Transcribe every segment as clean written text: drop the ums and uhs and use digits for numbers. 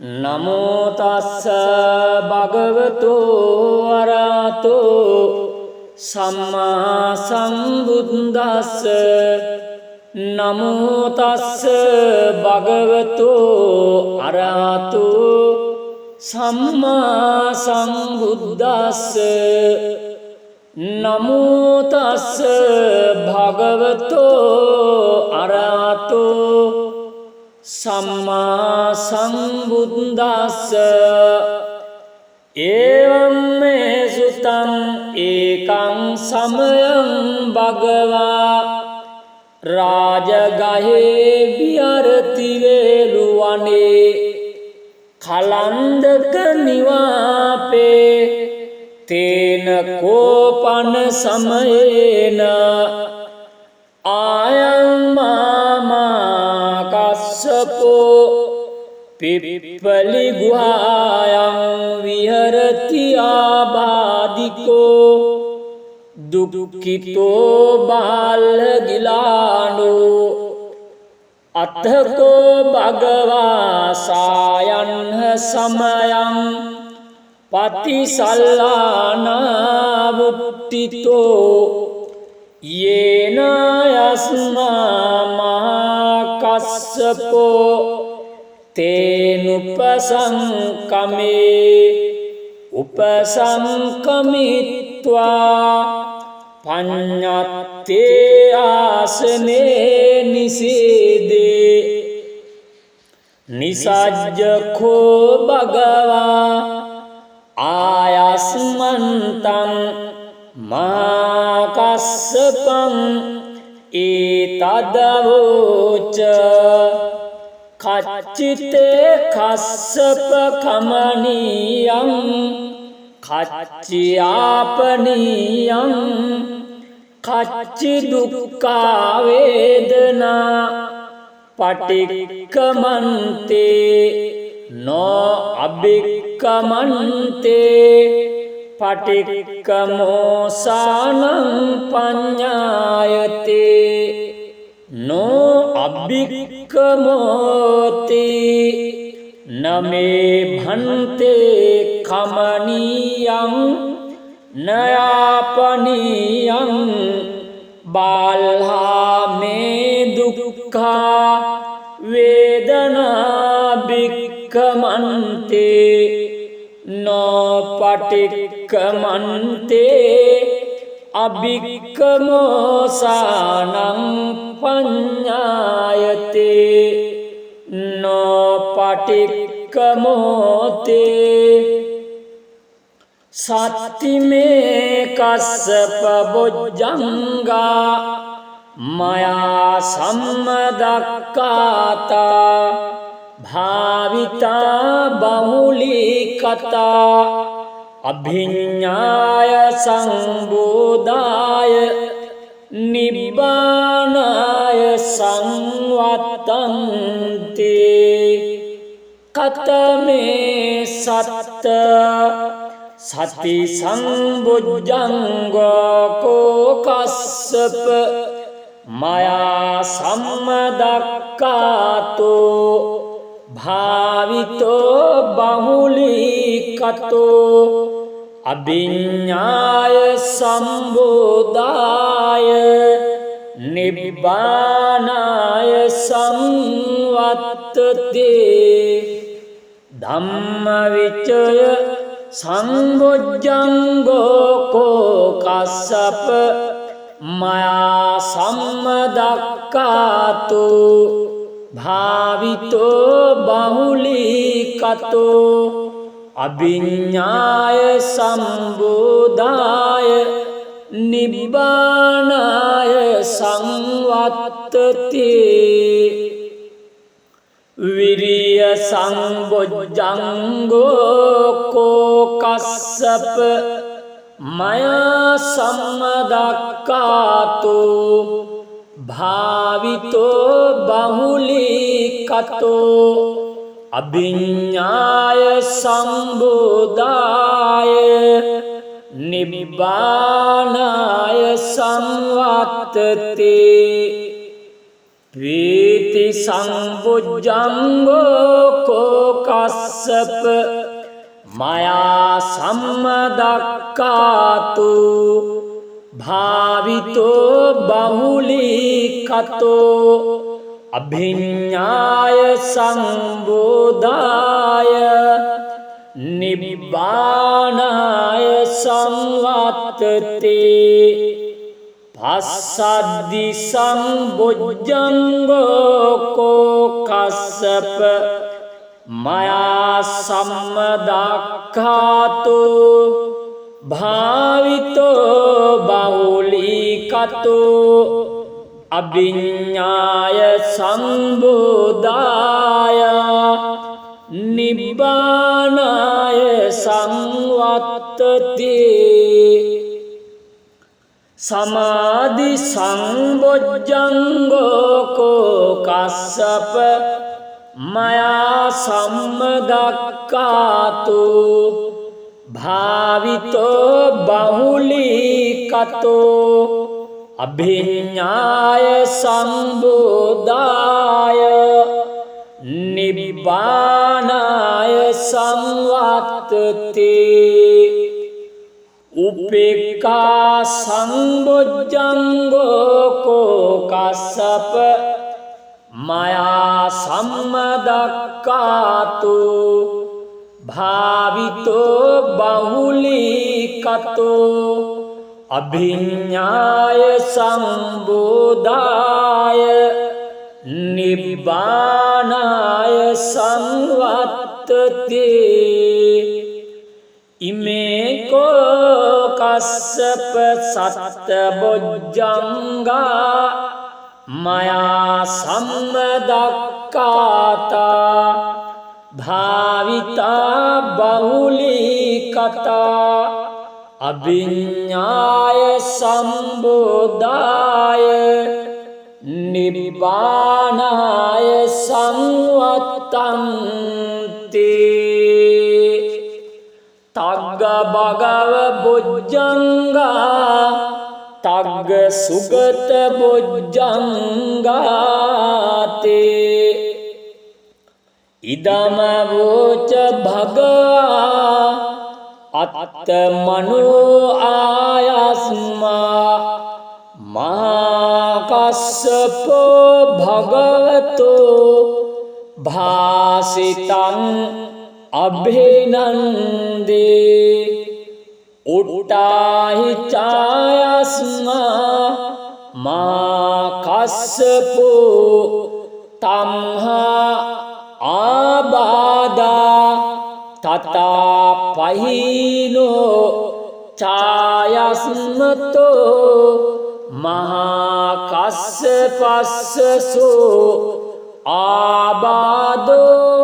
නමෝ තස්ස භගවතු අරහතෝ සම්මා සම්බුද්දස්ස නමෝ තස්ස භගවතු අරහතෝ සම්මා සම්බුද්දස්ස නමෝ තස්ස භගවතු අරහතෝ සම්මා සම්බුද්දස්ස එවං මේ සුතං ඒකං සමයං භගවා රාජගහේ විහරති වේලුවනේ කලන්දක නිවාපේ තේන කෝපන සමයේන ආයං මාමකස්සපෝ පිප්පලි ගුහායං විහරති ආබාධිකෝ දුක්ඛිතෝ බාලගිලානෝ අත්තකෝ භගවා සායන්හ සමයං පතිසල්ලානා වුට්ටිතෝ යේන යස්මා මහකස්සපෝ තේනුපසංකමේ උපසංකමිත්වා පඤ්ඤත්තේ ආසනේ නිසීදේ නිසජ්ජඛෝ භගවා ආයස්මන්තං මාකස්සපං ඒතදවෝච කච්චිතේ කස්සප කමනියං කච්චියාපනියං කච්චි දුක්ඛා වේදනා පටික්කමන්තේ නෝ අබික්කමන්තේ පටික්කමෝසානං පඤ්ඤායතේ නෝ අබ්බික්කමෝති නමේ භන්තේ කමනියං නයාපනියං බාල්හා මේ දුක්ඛා වේදනා බික්කමන්තේ නෝ පටික්කමන්තේ අබික්කමෝසානං පඤ්ඤායතේ නෝ පටික්කමෝතේ සත්තිමේ කස්සප බොජ්ජංගා මයා සම්මදක්ඛාතා භාවිතා බහුලීකතා අභිඤ්ඤාය සංබෝධාය නිබ්බානාය සංවත්තන්තේ කතමේ සත්ත සති සංබොජ්ජංගෝ කස්සප මයා සම්මදක්ඛාතෝ භාවිතෝ බහුලීකතෝ අභිඤ්ඤාය සම්බෝධාය නිබ්බානාය සංවත්තතේ ධම්මවිචය සංබොජ්ජංගෝ කස්සප මයා සම්මදක්ඛාතෝ භාවිතෝ බහුලීකතෝ අභිඤ්ඤාය සම්බෝධාය නිබ්බානාය සංවත්තතේ විරිය සංබොජ්ජංගෝ කස්සප මයා සම්මදක්ඛාතෝ භාවිතෝ බහුලීකතෝ අභිඤ්ඤාය සම්බෝධාය නිබ්බානාය සංවත්තතේ ඒති සංබුද්ධංගෝ කෝ කස්සප මයා සම්මදක්ඛාතු භාවිතෝ බහුලීකතෝ අභිඤ්ඤාය සම්බෝධාය නිබ්බානාය සංවත්තතේ පස්සද්දි සංබොජ්ජංගෝ කෝ කස්සප මයා සම්මදක්ඛාතු භාවිතෝ බහුලීකතෝ අභිඤ්ඤාය සම්බෝධාය නිබ්බානාය සංවත්තතේ සමාධි සංබොජ්ජංගෝ කෝ කස්සප මයා සම්මදක්ඛාතු භාවිතෝ බහුලීකතෝ අභිඤ්ඤාය සම්බෝධාය නිබ්බානාය සංවත්තතේ උපේක්ඛා සංබොජ්ජංගෝ කෝ කස්සප මයා සම්මදක්ඛාතු භාවිතෝ බහුලීකතෝ අභිඤ්ඤාය සම්බෝධාය නිබ්බානාය සංවත්තතේ ඉමේ කෝ කස්සප සත්තබොජ්ජංගා මයා සම්මදක්ඛාතා භාවිතා බහුලීකතා අභිඤ්ඤාය සම්බෝධාය නිබ්බානාය සංවත්තන්තේ තග්ග භගව බොජ්ජංගා තග්ග සුගත බොජ්ජංගාතේ ඉදම වෝච භගවා අත්තමනෝ ආයස්මා මහා කස්සපෝ භගවතෝ භාසිතං අභිනන්දේ උට්ටාහි ඡායස්මා මා කස්සපෝ තම්හා ආබාදා තතා පහිනෝ ඡායස්මතෝ මහා කස්සපස්සසෝ ආබාදෝ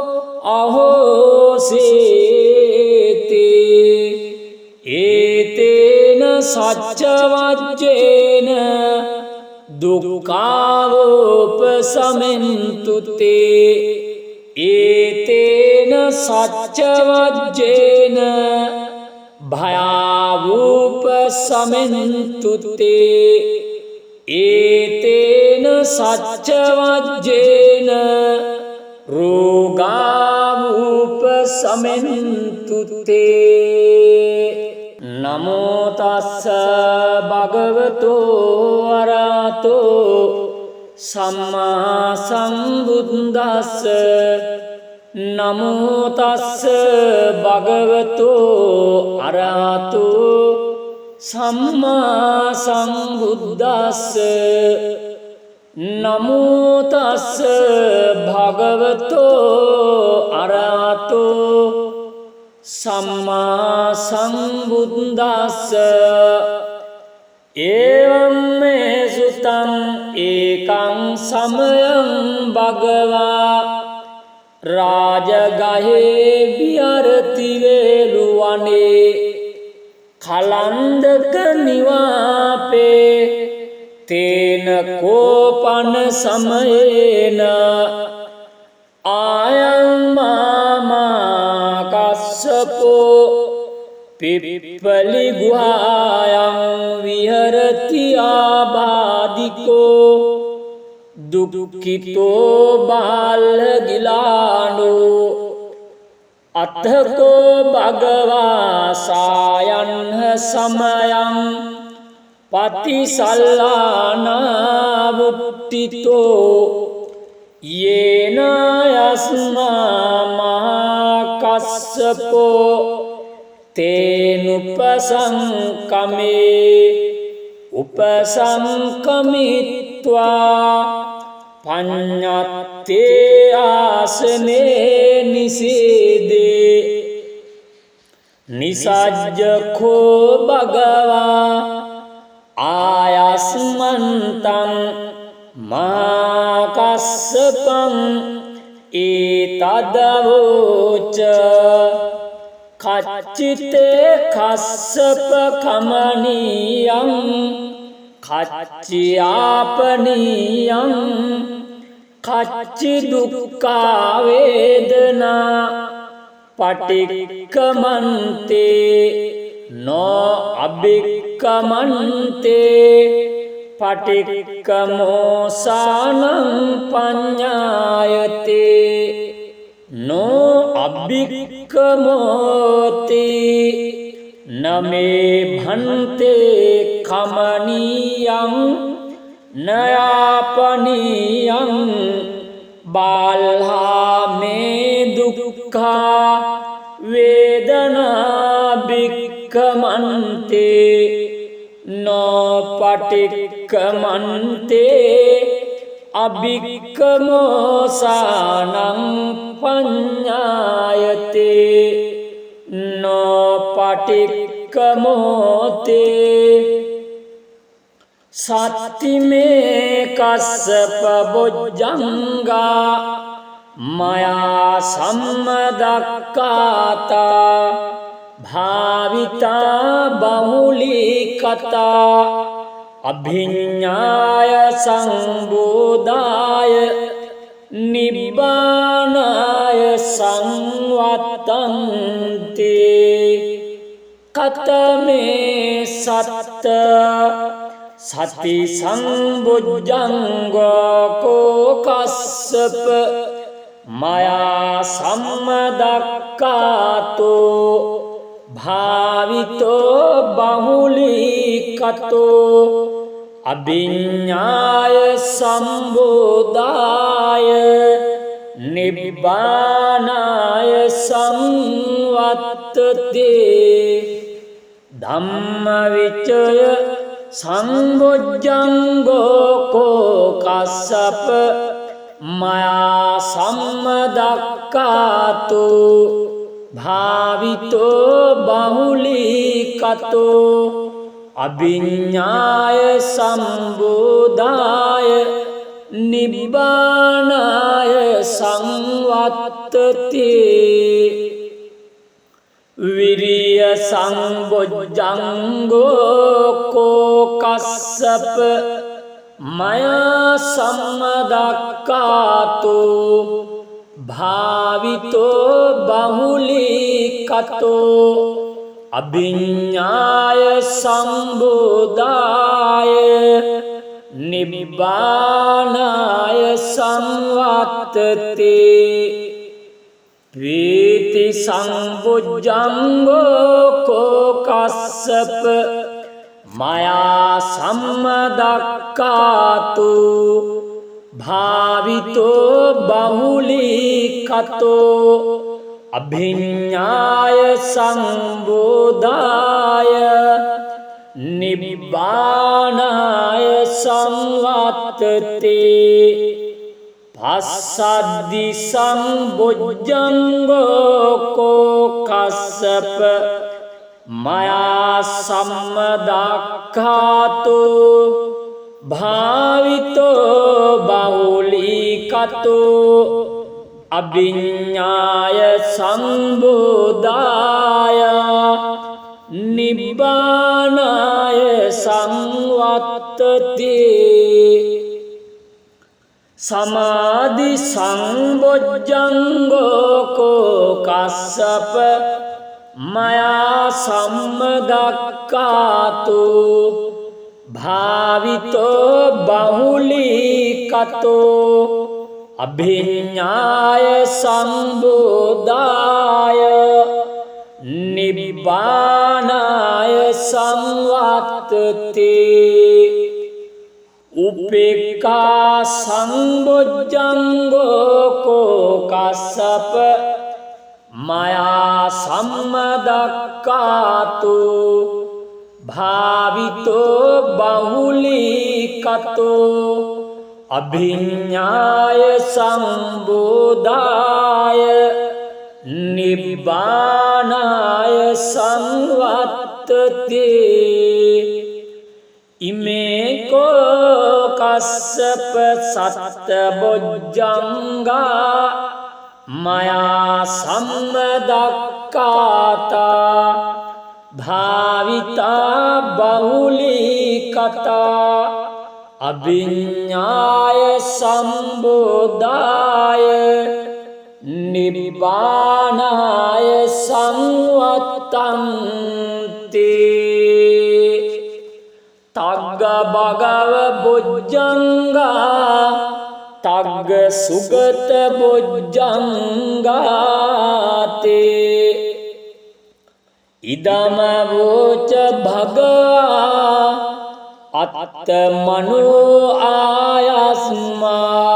අහෝසීති ඒතේන සච්චවජ්ජේන දුක්ඛාවෝපසමෙන්තුතේ ඒතේන සච්චවජ්ජේන භයාවෝපසමෙන්තුතේ ඒතේන සච්චවජ්ජේන රෝගාවූපසමෙන්තුතේ නමෝ තස්ස භගවතෝ අරහතෝ සම්මා සම්බුද්දස්ස නමෝ තස්ස භගවතෝ අරහතෝ සම්මා සම්බුද්දස්ස නමෝ තස්ස භගවතෝ අරහතෝ සම්මා සම්බුද්දස්ස එවං මේ සුතං ඒකං සමයං භගවා රාජගහේ විහරති වේළුවනේ කලන්දක නිවාපේ තේන කෝපන සමයේන ආයං මාමා කස්සපෝ පිප්පලි ගුහායං විහරති ආබාධිකෝ දුක්ඛිතෝ බාලගිලානෝ අත්ථකෝ භගවා සායන්හ සමයං පතිසල්ලානා වුට්ඨිතෝ යේන යස්මා මහා කස්සපෝ තේනුපසංකමේ උපසංකමිත්වා පඤ්ඤත්තේ ආසනේ නිසීදේ නිසජ්ජඛෝ භගවා ආයස්මන්තං මා කස්සපං ඒතදවෝච කච්චිතේ කස්සප කමනියං කච්චියාපනියං කච්චි දුක්ඛා වේදනා පටික්කමන්තේ නෝ අබික්කමන්තේ පටික්කමෝසානං පඤ්ඤායතේ නෝ අබික්කමෝති නමේ භන්තේ කමනියං නයාපනියං බාල්හා මේ දුක්ඛා වේදනා බික්කමන්තේ නෝ පටික්කමන්තේ අබික්කමෝසානං පඤ්ඤායතේ නෝ පටික්කමෝතේ සත්තිමේ කස්සප බොජ්ජංගා මයා සම්මදක්කාතා භාවිතා බහුලීකතා අභිඤ්ඤාය සංබෝධාය නිබ්බානාය සංවත්තන්තේ කතමේ සත්ත සති සංබොජ්ජංගෝ කෝ කස්සප මයා සම්මදක්කාතෝ භාවිතෝ බහුලීකතෝ අභිඤ්ඤාය සම්බෝධාය නිබ්බානාය සංවත්තතේ ධම්මවිචය සංබොජ්ජංගෝ කෝ කස්සප මයා සම්මදක්කාතෝ භාවිතෝ බහුලීකතෝ අභිඤ්ඤාය සම්බෝධාය නිබ්බානාය සංවත්තතේ විරිය සංබොජ්ජංගෝ කෝ කස්සප මයා සම්මදක්කාතෝ භාවිතෝ බහුලීකතෝ අභිඤ්ඤාය සම්බෝධාය නිබ්බානාය සංවත්තතේ ප්‍රීති සංබොජ්ජංගෝ කෝ කස්සප මයා සම්මදක්කාතෝ භාවිතෝ බහුලීකතෝ අභිඤ්ඤාය සංබෝධාය නිබ්බානාය සංවත්තතේ පස්සද්දි සංබොජ්ජංගෝ කෝ කස්සප මයා සම්මදක්ඛාතෝ භාවිතෝ බහුලීකතෝ අභිඤ්ඤාය සම්බෝධාය නිබ්බානාය සංවත්තතේ සමාධි සංබොජ්ජංගෝ කෝ කස්සප මයා සම්මදක්ඛාතෝ භාවිතෝ බහුලීකතෝ අභිඤ්ඤාය සම්බුද්ධාය නිබ්බානාය සංවත්තති උපේක්ඛා සංබොජ්ජංගෝ කෝ කස්සප මයා සම්මදක්ඛාතු භාවිතෝ බහුලීකතෝ අභිඤ්ඤාය සම්බුද්ධාය නිබ්බානාය සංවත්තති ඉමේකෝ කස්සප සත්තබොජ්ජංගා මයා සම්මදක්ඛාතා භාවිතා බහුලීකතා අභිඤ්ඤාය සම්බුද්ධාය නිබ්බානාය සංවත්තන්ති තග්ග භගව බොජ්ජංගා තග්ග සුගත බොජ්ජංගාතේ ඉදම වෝච භගවා අත්තමනෝ ආයස්මා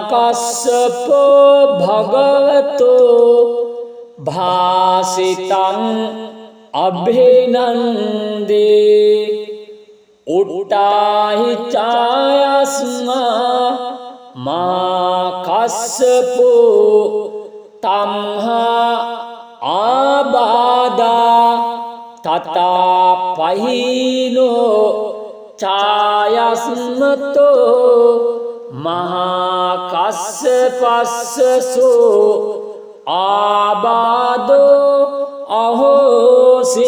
මහාකස්සපෝ භගවතෝ භාසිතං අභිනන්දේ උට්ටාහි ඡායස්මා මහාකස්සපෝ තම්හා ආබාදා තතා පහිනෝ ඡායස්මතෝ මහාකස්සපස්සසෝ ආබාදෝ අහෝසේති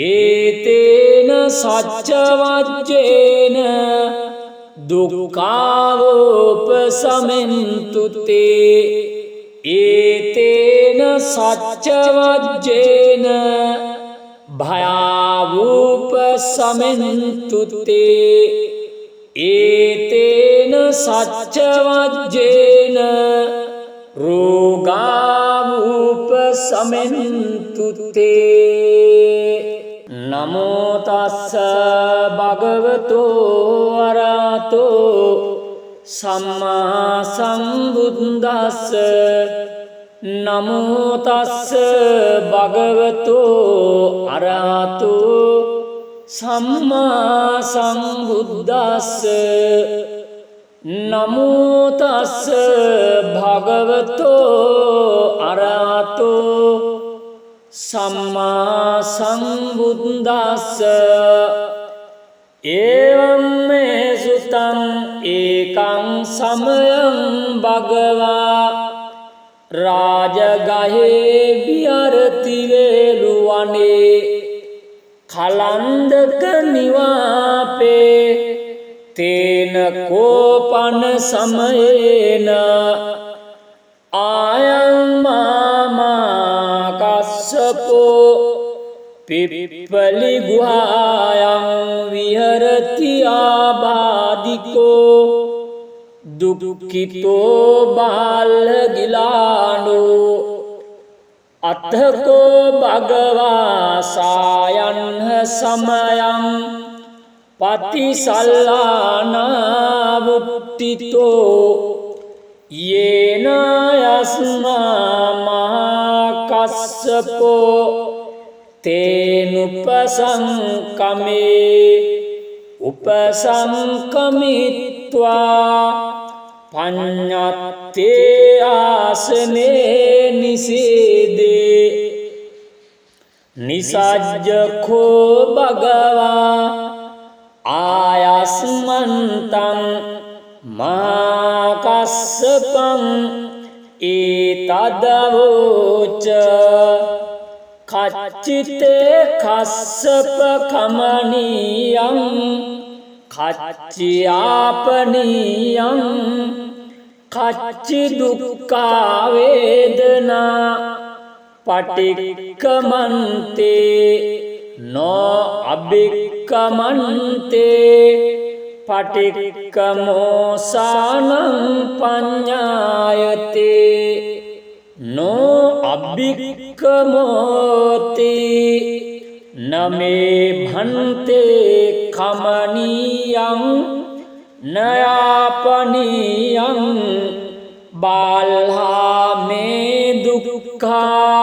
ඒතේන සච්චවච්චේන දුක්ඛාවෝපසමෙන්තුතේ ඒතේන සච්චවච්චේන භයාවෝපසමෙන්තුතේ ඒතේන සච්චවච්චේන රෝගාවෝපසමෙන්තුතේ නමෝ තස්ස භගවතෝ අරහතෝ සම්මා සම්බුද්දස්ස නමෝ තස්ස භගවතෝ අරහතෝ සම්මා සම්බුද්දස්ස නමෝ තස්ස භගවතෝ අරහතෝ සම්මා සම්බුද්දස්ස එවං මේ සුතං ඒකං සමයං භගවා රාජගහේ විහරති වේළුවනේ කලන්දක නිවාපේ තේන කෝපන සමයේන ආයං මාමා කස්සපෝ පිප්පලි ගුහායං විහරති ආබාධිකෝ දුක්ඛිතෝ බාලගිලානෝ අත්තකෝ භගවා සායන්හ සමයං පතිසල්ලානා වුට්ටිතෝ යේන යස්මා මහා කස්සපෝ තේනුපසංකමේ උපසංකමිත්වා පඤ්ඤත්තේ ආසනේ නිසීදේ නිසජ්ජඛෝ භගවා ආයස්මන්තං මහා කස්සපං ඒතදවෝච කච්චිතේ කස්සප කමනීයං කච්චියාපනීයං කච්චි දුක්ඛා වේදනා පටික්කමන්තේ නෝ අභික්කමන්තේ පටික්කමෝසානං පඤ්ඤායතේ නෝ අභික්කමෝති නමේ භන්තේ කමනීයං නයාපනීයං බාල්හා මේ දුක්ඛා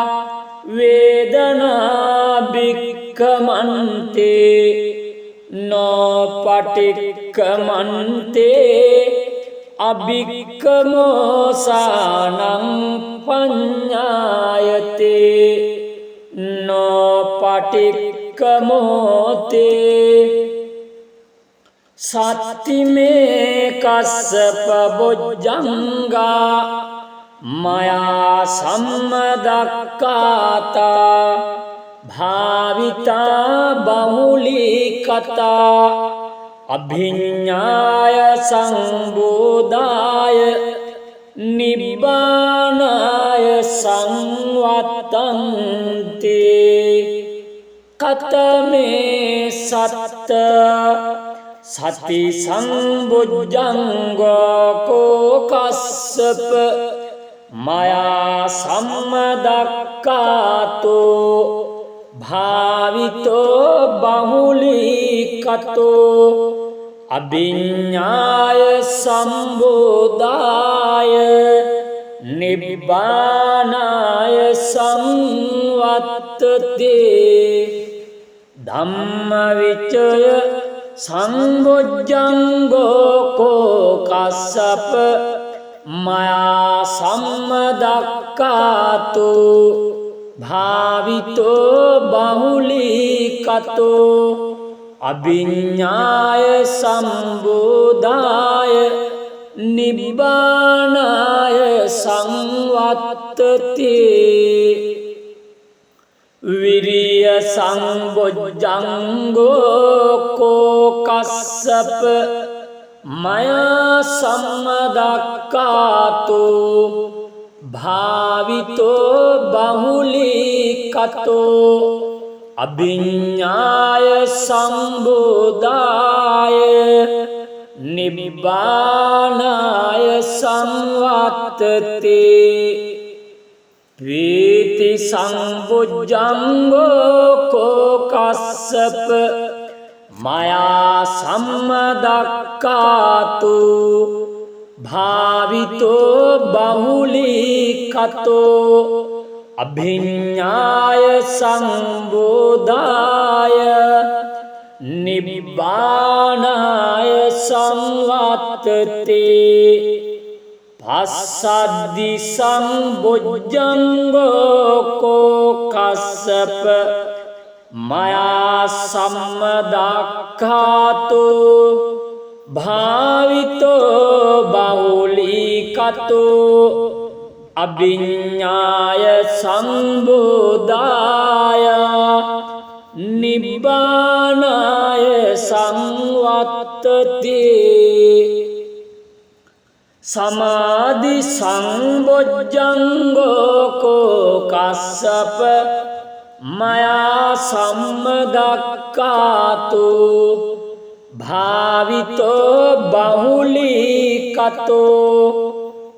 වේදනා භික්ඛමන්තේ නෝ පටික්ඛමන්තේ අභික්ඛමෝසානං පඤ්ඤායතේ නෝ පටික්ඛමෝතේ සත්තිමේ කස්සප බොජ්ජංගා මයා සම්මදක්ඛාතා භාවිතා බහුලීකතා අභිඤ්ඤාය සංබෝධාය නිබ්බානාය සංවත්තන්ති කතමේ සත්ත සති සංබොජ්ජංගෝ කෝකස්සප මයා සම්මදක්ඛාතෝ භාවිතෝ බහුලීකතෝ අභිඤ්ඤාය සම්බෝධාය නිබ්බානාය සංවත්තතේ ධම්මවිචය සංබොජ්ජංගෝ කෝකස්සප මයා සම්මදක්ඛාතෝ භාවිතෝ බහුලීකතෝ අභිඤ්ඤාය සම්බෝධාය නිබ්බානාය සංවත්තතේ විරිය සංබොජ්ජංගෝ කෝකස්සප මයා සම්මදක්ඛාතෝ භාවිතෝ බහුලීකතෝ අභිඤ්ඤාය සම්බෝධාය නිබ්බානාය සංවත්තතේ ප්‍රීති සංබොජ්ජංගෝ කෝකස්සප මයා සම්මදක්ඛාතෝ භාවිතෝ බහුලීකතෝ අභිඤ්ඤාය සංබෝධාය නිබ්බානාය සංවත්තතේ පස්සද්දි සංබොජ්ජංගෝ කෝකස්සප මයා සම්මදක්ඛාතෝ භාවිතෝ බහුලීකතෝ අභිඤ්ඤාය සම්බෝධාය නිබ්බානාය සංවත්තතේ සමාධි සංබොජ්ජංගෝ කෝකස්සප මයා සම්මදක්ඛාතෝ භාවිතෝ බහුලීකතෝ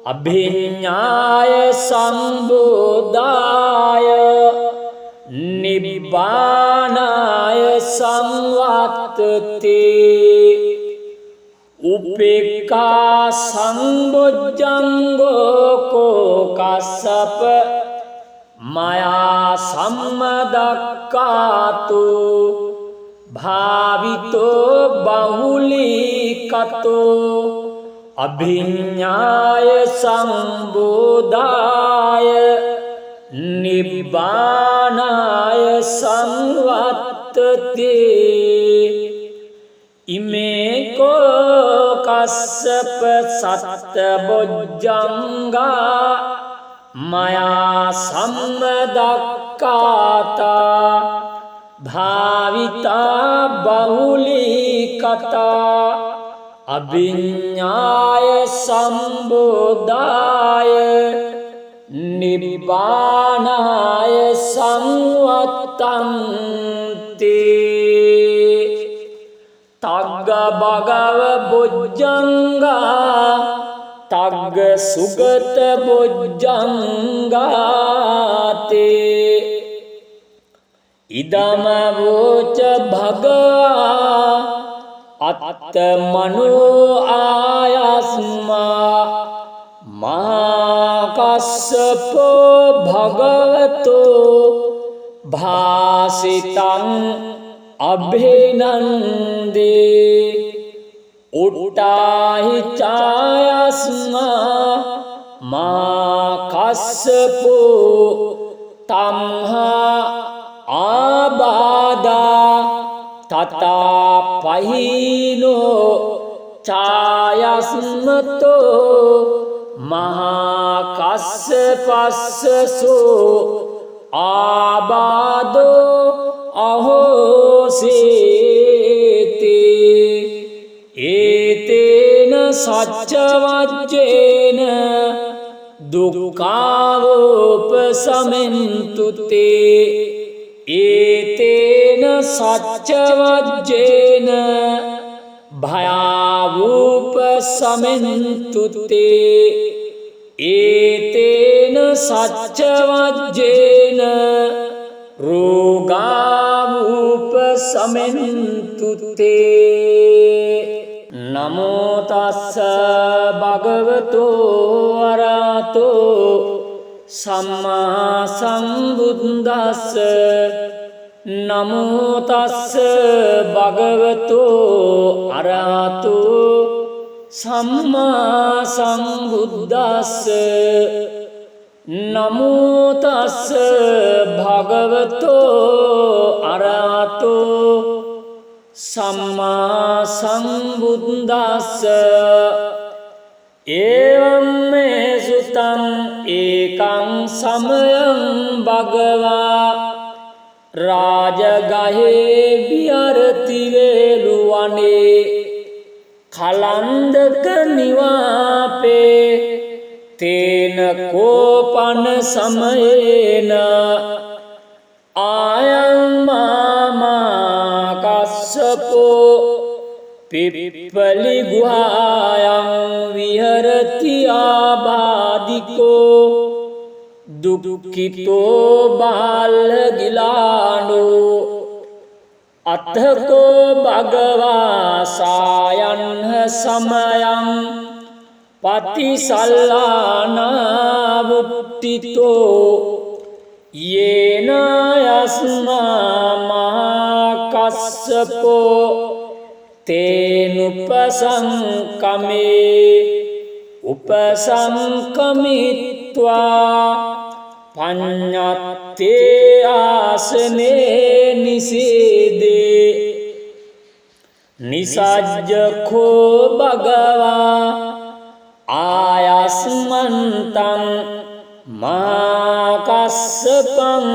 අභිඤ්ඤාය සම්බෝධාය නිබ්බානාය සංවත්තතේ උපේක්ඛා සංබොජ්ජංගෝ කෝකස්සප මයා සම්මදක්ඛාතෝ භාවිතෝ බහුලීකතෝ අභිඤ්ඤාය සම්බෝධාය නිබ්බානාය සංවත්තතේ ඉමේ කෝකස්සප සත්ත බොජ්ජංගා මයා සම්මදක්ඛාතා භාවිතා බහුලීකතා අභිඤ්ඤාය සම්බෝධාය නිබ්බානාය සංවත්තන්ති තග්ග භගව බොජ්ජංගා තග්ග සුගත බොජ්ජංගාතේ ඉදම වෝච භගවා අත්ත මනෝ ආයස්මා මහාකස්සපෝ භගවතෝ භාසිතං අභිනන්දේ උට්ටාහි ඡායස්මා මහාකස්සපෝ තම්හා ආබාදා තතා පහිනෝ ඡායස්මතෝ මහාකස්සපස්සසෝ ආබාදෝ අහෝසීති ඒතේන සච්චවජ්ජේන දුක්ඛාවෝපසමෙන්තුතේ ඒතේන සච්චවජ්ජේන භයාවූපසමෙන්තුතේ ඒතේන සච්චවජ්ජේන රෝගාවූපසමෙන්තුතේ නමෝ තස්ස භගවතෝ අරහතෝ සම්මා සම්බුද්දස්ස නමෝ තස්ස භගවතෝ අරහතෝ සම්මා සම්බුද්දස්ස නමෝ තස්ස භගවතෝ අරහතෝ සම්මා සම්බුද්දස්ස එවං මේ සුතං ඒකං සමයං භගවා රාජගහේ විහරති වේළුවනේ කලන්දක නිවාපේ තේන කෝපන සමයේන ආයං මාමා කස්සපෝ පිප්පලි ගුහායං විහරති ආබාධිකෝ දුක්ඛිතෝ බාලගිලානෝ අත්ථකෝ භගවා සායන්හ සමයං පතිසල්ලානා වුට්ටිතෝ යේන යස්මා මහාකස්සපෝ තේනුපසංකමේ උපසංකමිත්වා පඤ්ඤත්තේ ආසනේ නිසීදේ නිසජ්ජඛෝ භගවා ආයස්මන්තං මහාකස්සපං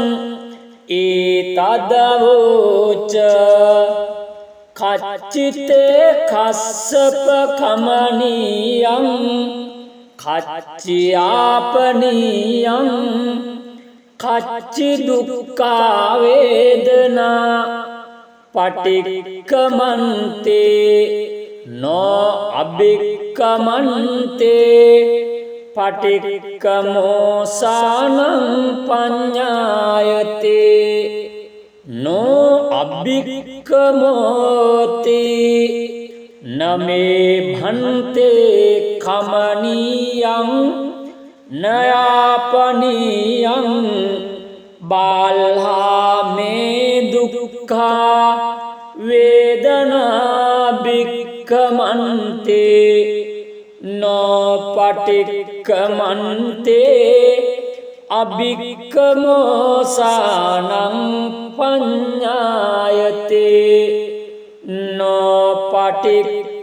ඒතදවෝච කච්චිතේ කස්සප කමනීයං කච්චියාපනීයං කච්චි දුක්ඛා වේදනා පටික්කමන්තේ නෝ අභික්කමන්තේ පටික්කමෝසානං පඤ්ඤායතේ නෝ අභික්කමෝති නමේ භන්තේ කමනීයං නයාපනීයං බාල්හා මේ දුක්ඛා වේදනා භික්ඛමන්තේ නෝ පටික්කමන්තේ අභික්ඛමෝසානං පඤ්ඤායතේ නෝ පටික්කමෝතේ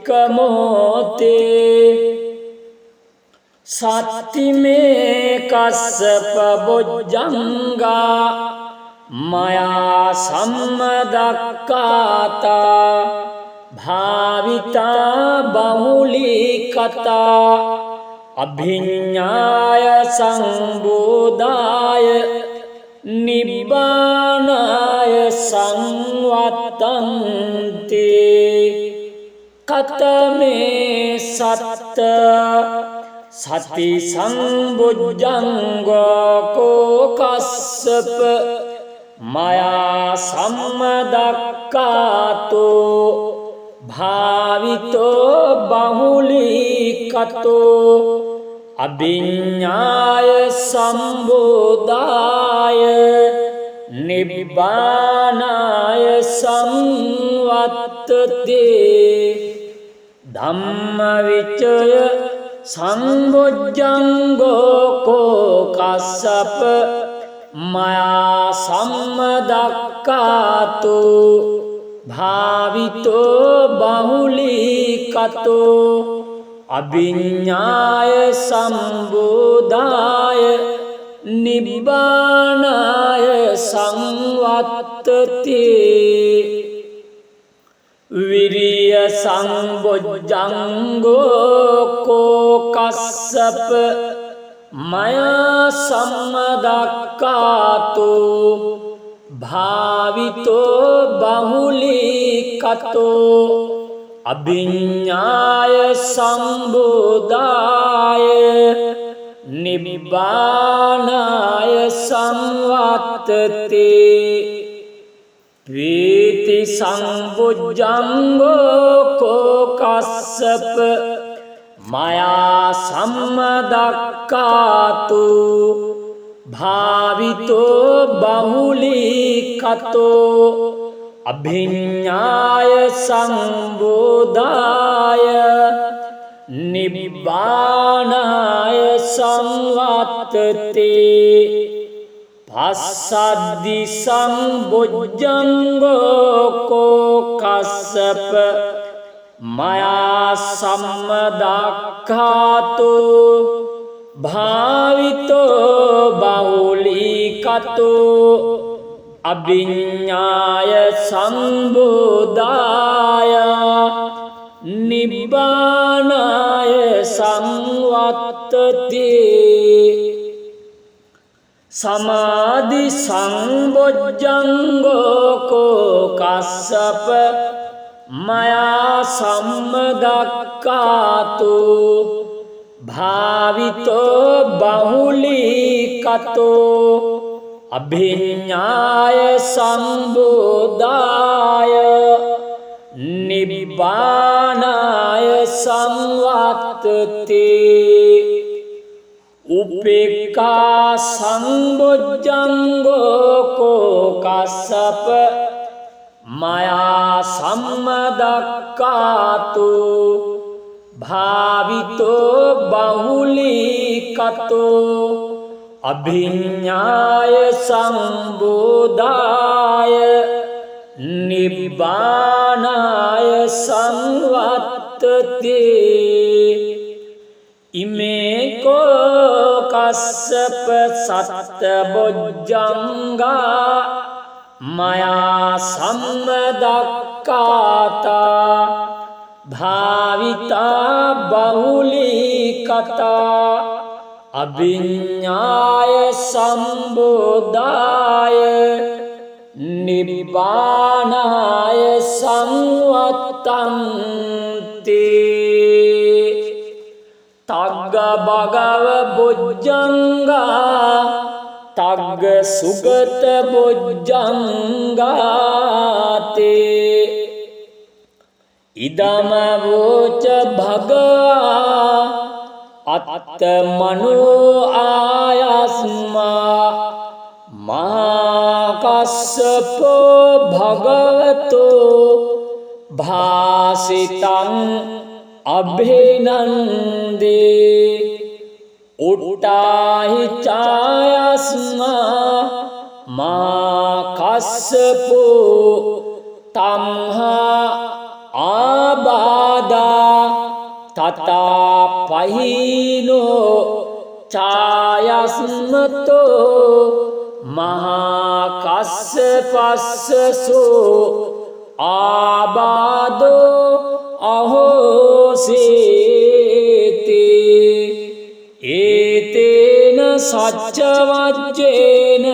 සත්තිමේ කස්සප බොජ්ජංගා මයා සම්මදක්ඛාතා භාවිතා බහුලී කතා අභිඤ්ඤාය සංබෝධාය නිබ්බානාය සංවත්තන්ති කතමේ සත්ත සති සම්බුද්ධංගෝ කස්සප මයා සම්මදක්ඛාතෝ භාවිතෝ බහුලීකතෝ අභිඤ්ඤාය සම්බෝධාය නිබ්බානාය සංවත්තති ධම්මවිචය සම්බුද්ධංගෝ කස්සප මයා සම්මදක්ඛාතෝ භාවිතෝ බහුලීකතෝ අභිඤ්ඤාය සම්බෝධාය නිබ්බානාය සංවත්තති විරිය සම්බුද්ධංගෝ කස්සප මයා සම්මදක්ඛාතෝ භාවිතෝ බහුලීකතෝ අභිඤ්ඤාය සම්බෝධාය නිබ්බානාය සංවත්තති ප්‍රීති සම්බුද්ධංගෝ කස්සප මයා සම්මදක්ඛාතෝ භාවිතෝ බහුලීකතෝ අභිඤ්ඤාය සම්බෝධාය නිබ්බානාය සංවත්තති පස්සද්දි සම්බුද්ධංගෝ කස්සප මයා සම්මදක්ඛාතෝ භාවිතෝ බහුලීකතෝ අභිඤ්ඤාය සම්බෝධාය නිබ්බානාය සංවත්තති සමාධි සම්බුද්ධංගෝ කස්සප මයා සම්මදක්ඛාතෝ භාවිතෝ බහුලීකතෝ අභිඤ්ඤාය සම්බෝධාය නිබ්බානාය සංවත්තති උපේක්ඛා සම්බුද්ධංගෝ කස්සප මයා සම්මදක්ඛාතෝ භාවිතෝ බහුලීකතෝ අභිඤ්ඤාය සම්බෝධාය නිබ්බානාය සංවත්තති ඉමේකෝ කස්සප සත්තබොජ්ජංගා මයා සම්මදක්ඛාතා භාවිතා බහුලීකතා අභිඤ්ඤාය සම්බෝධාය නිබ්බානාය සංවත්තන්ති තග්ග භගව බොජ්ජංගා තග්ග සුගත බොජ්ජංගාතේ ඉදම වෝච භගවා අත්ත මනෝ ආයස්මා මහා කස්සපෝ භගවතෝ භාසිතං අභිනන්දේ උට්ටාහි ඡායස්මා මා කස්සපෝ තම්හා ආබාදා තතා පහිනෝ ඡායස්මතෝ මහා කස්සපස්සසෝ ආබාදෝ අහෝසේති ඒතේන සච්චවජ්ජේන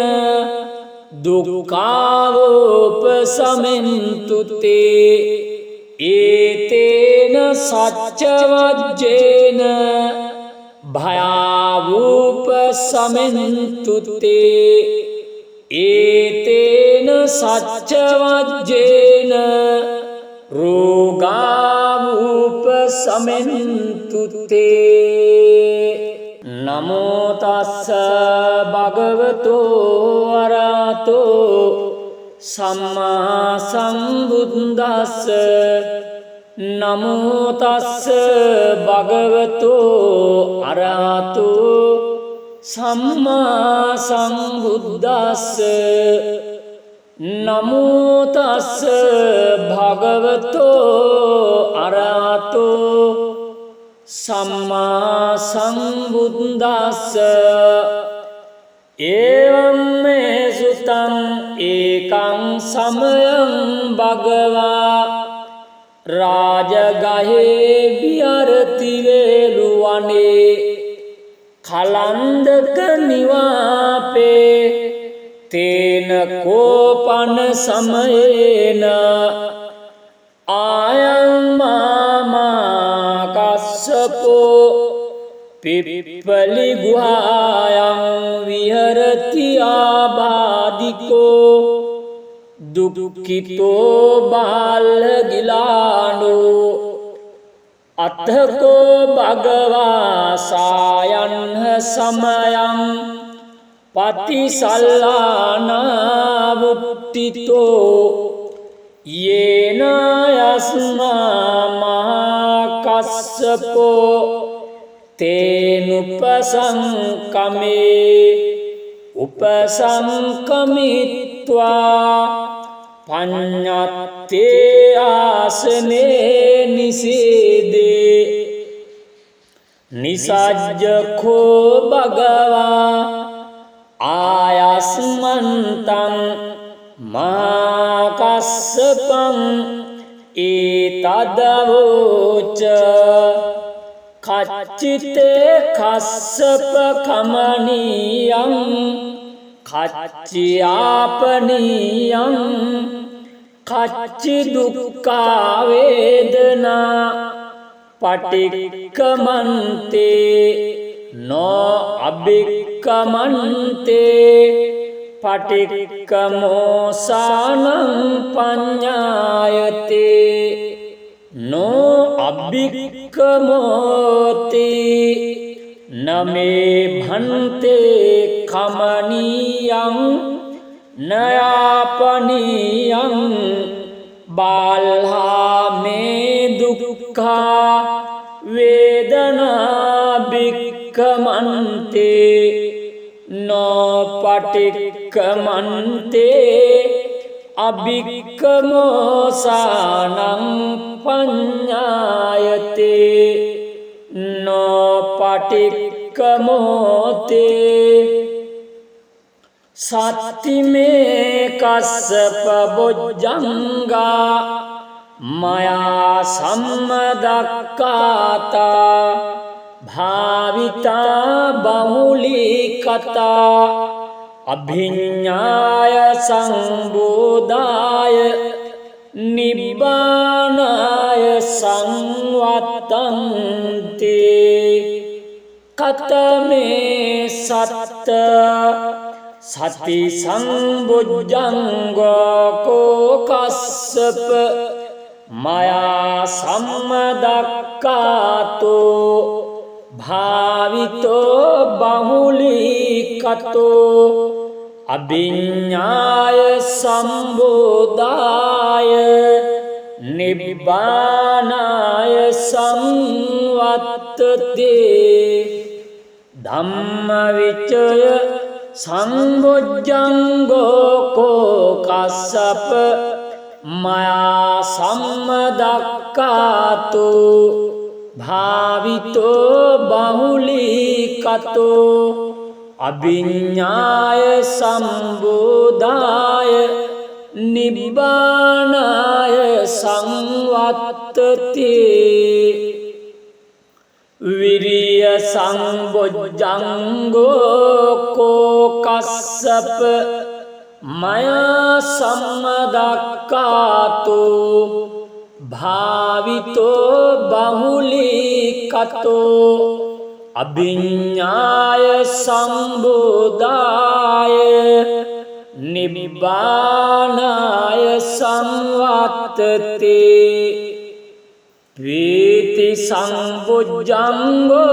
දුක්ඛාවෝපසමෙන්තු තේ ඒතේන සච්චවජ්ජේන භයාවෝපසමෙන්තු තේ ඒතේන සච්චවජ්ජේන රෝගාවෝපසමෙන්තු තේ නමෝ තස්ස භගවතෝ අරහතෝ සම්මා සම්බුද්දස්ස නමෝ තස්ස භගවතෝ අරහතෝ සම්මා සම්බුද්දස්ස නමෝ තස්ස භගවතෝ අරහතෝ සම්මා සම්බුද්දස්ස එවං මේ සුතං ඒකං සමයං භගවා රාජගහේ විහරති වේළුවනේ කලන්දක නිවාපේ තේන කෝපන සමයේන ආයං මාමා කස්සපෝ පිප්පලි ගුහායං විහරති ආබාධිකෝ දුක්ඛිතෝ බාලගිලානෝ අත්තකෝ භගවා සායන්හ සමයං පතිසල්ලානා වුට්ටිතෝ යේන යස්මා මහා කස්සපෝ තේනුපසංකමේ උපසංකමිත්වා පඤ්ඤත්තේ ආසනේ නිසීදේ නිසජ්ජඛෝ භගවා ආයස්මන්තං මා කස්සපං ඒතදවෝච කච්චිතේ කස්සප කමනීයං කච්චියාපනීයං කච්චි දුක්ඛා වේදනා පටික්කමන්තේ නෝ අබික්කමන්තේ පටික්කමෝසානං පඤ්ඤායතේ නෝ අබික්කමෝති නමේ භන්තේ කමනීයං නයාපනීයං බාල්හා මේ දුක්ඛා වේදනා බික්කමන්තේ නෝ පටික්කමන්තේ අබික්කමෝසානං පඤ්ඤායතේ නෝ පටික්කමෝතේ සත්තිමේ කස්සප බොජ්ජංගා මයා සම්මදක්කාතා භාවිතා බහුලීකතා අභිඤ්ඤාය සංබෝධාය නිබ්බානාය සංවත්තන්තේ කතමේ සත්ත සති සංබුද්ධංගෝ කස්සප මයා සම්මදක්කාතෝ භාවිතෝ බහුලීකතෝ අභිඤ්ඤාය සම්බෝධාය නිබ්බානාය සංවත්තතේ ධම්මවිචය සංබොජ්ජංගෝ කස්සප මයා සම්මදක්කාතෝ භාවිතෝ බහුලීකතෝ අභිඤ්ඤාය සම්බෝධාය නිබ්බානාය සංවත්තතේ විරිය සංබොජ්ජංගෝ කස්සප මයා සම්මදක්කාතු භාවිතෝ බහුලීකතෝ අභිඤ්ඤාය සම්බුදාය නිබ්බානාය සංවත්තති වීති සංබුද්ධංගෝ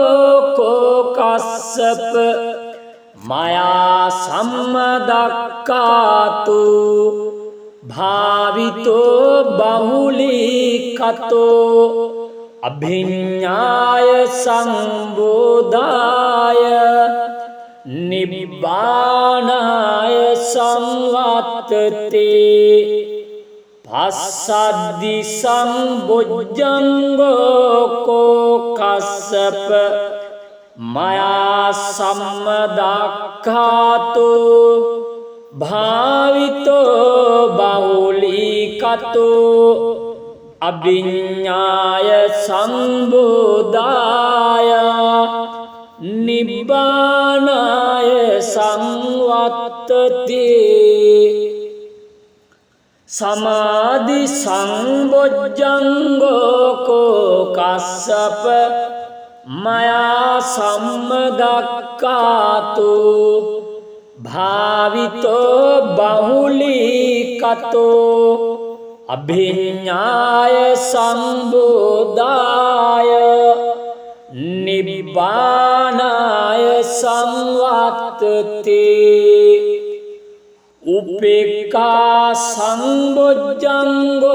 කෝ කස්සප මයා සම්මදක්කාතු භාවිතෝ බහුලීකතෝ අභිඤ්ඤාය සම්බුදාය නිබ්බානාය සංවත්තති පස්සද්දි සම්බුද්ධංගෝ කෝ කස්සප මයා සම්මදක්ඛාතු භාවිතෝ බහුලීකතෝ අභිඤ්ඤාය සම්බුදාය නිබ්බානාය සංවත්තති සමාධි සම්බොජ්ජංගෝ කෝ කස්සප මයා සම්මදක්ඛාතු භාවිතෝ බහුලීකතෝ අභිඤ්ඤාය සම්බුදාය නිබ්බානාය සංවත්තති උපේක්ඛා සම්බොජ්ජංගෝ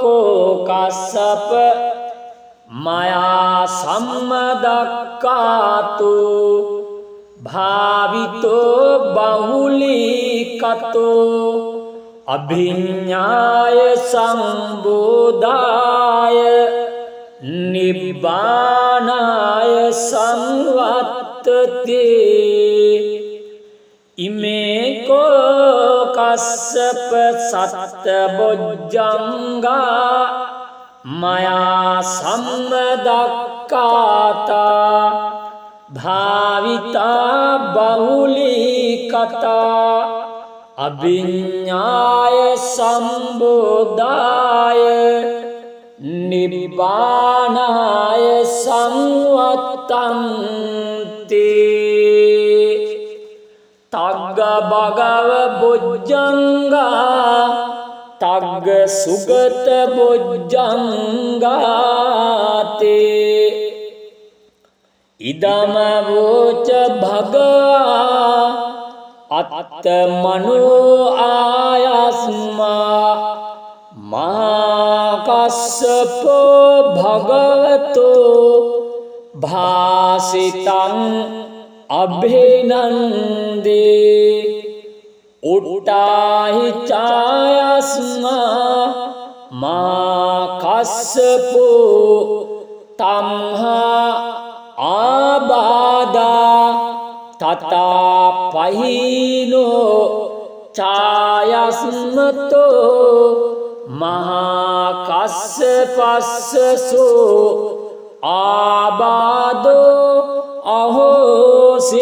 කෝ කස්සප මයා සම්මදක්ඛාතු භාවිතෝ බහුලීකතෝ අභිඤ්ඤාය සම්බුදාය නිබ්බානාය සංවත්තති ඉමේ කෝ කස්සප සත්තබොජ්ජංගා මයා සම්මදක්ඛාතා භාවිතා බහුලීකතා අභිඤ්ඤාය සම්බුදාය නිබ්බානාය සංවත්තන්ති තග්ග භගව බොජ්ජංගා තග්ග සුගත බොජ්ජංගාතේ ඉදම වෝච භගවා අත්තමනෝ ආයස්මා මහා කස්සපෝ භගවතෝ භාසිතං අභිනන්දේ උට්ටාහි ඡායස්මා මා කස්සපෝ තම්හා ආබාදා තතා පහිනෝ ඡායස්මතෝ මහා කස්සපස්සසෝ ආබාදෝ අහෝසීති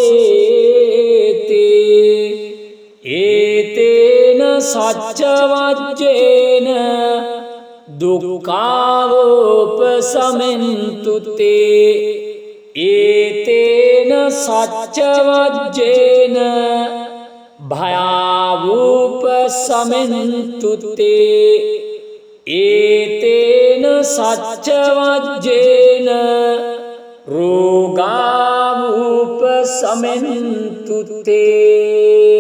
ඒතේන සච්ච වජ්ජේන දුක්ඛාවෝපසමෙන්තු තේ ඒතේන සච්ච වජ්ජේන භයාවෝපසමෙන්තු තේ ඒතේන සච්ච වජ්ජේන රෝගාවෝපසමෙන්තු තේ